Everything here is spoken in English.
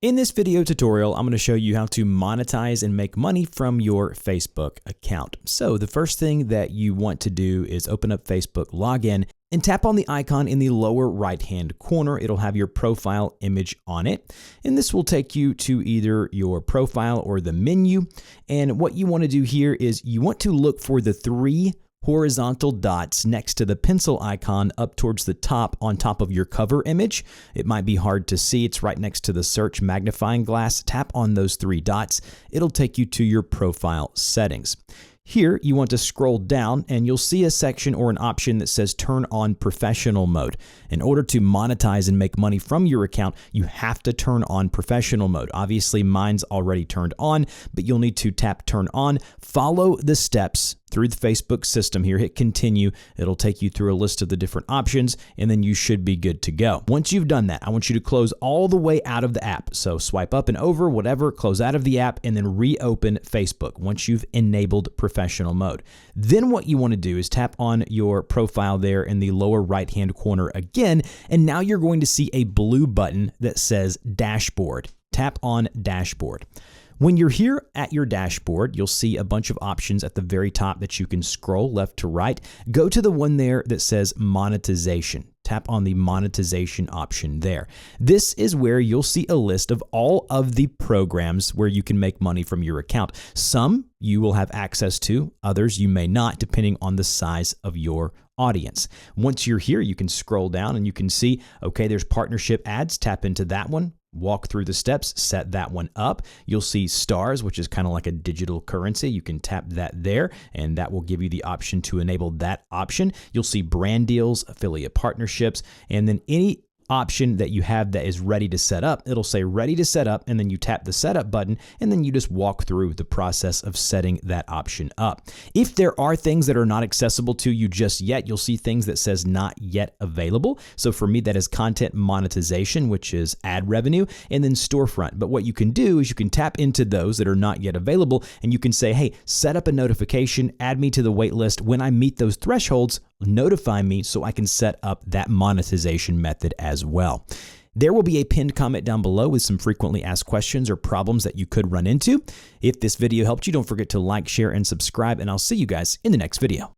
In this video tutorial, I'm going to show you how to monetize and make money from your Facebook account. So the first thing that you want to do is open up Facebook Login and tap on the icon in the lower right-hand corner. It'll have your profile image on it. And this will take you to either your profile or the menu. And what you want to do here is you want to look for the three horizontal dots next to the pencil icon up towards the top on top of your cover image. It might be hard to see. It's right next to the search magnifying glass. Tap on those three dots. It'll take you to your profile settings. Here, you want to scroll down and you'll see a section or an option that says turn on professional mode. In order to monetize and make money from your account, you have to turn on professional mode. Obviously, mine's already turned on, but you'll need to tap turn on. Follow the steps through the Facebook system here. Hit continue. It'll take you through a list of the different options, and then you should be good to go. Once you've done that, I want you to close all the way out of the app. So swipe up and over, whatever, close out of the app, and then reopen Facebook once you've enabled professional mode. Then what you want to do is tap on your profile there in the lower right-hand corner again, and now you're going to see a blue button that says Dashboard. Tap on Dashboard. When you're here at your dashboard, you'll see a bunch of options at the very top that you can scroll left to right. Go to the one there that says Monetization. Tap on the Monetization option there. This is where you'll see a list of all of the programs where you can make money from your account. Some you will have access to, others you may not, depending on the size of your audience. Once you're here, you can scroll down and you can see, okay, there's partnership ads. Tap into that one. Walk through the steps, set that one up. You'll see stars, which is kind of like a digital currency. You can tap that there, and that will give you the option to enable that option. You'll see brand deals, affiliate partnerships, and then any option that you have that is ready to set up. It'll say ready to set up, and then you tap the setup button, and then you just walk through the process of setting that option up. If there are things that are not accessible to you just yet, you'll see things that says not yet available. So for me, that is content monetization, which is ad revenue, and then storefront. But what you can do is you can tap into those that are not yet available, and you can say, hey, set up a notification, add me to the wait list. When I meet those thresholds, notify me so I can set up that monetization method as well. There will be a pinned comment down below with some frequently asked questions or problems that you could run into. If this video helped you, don't forget to like, share, and subscribe, and I'll see you guys in the next video.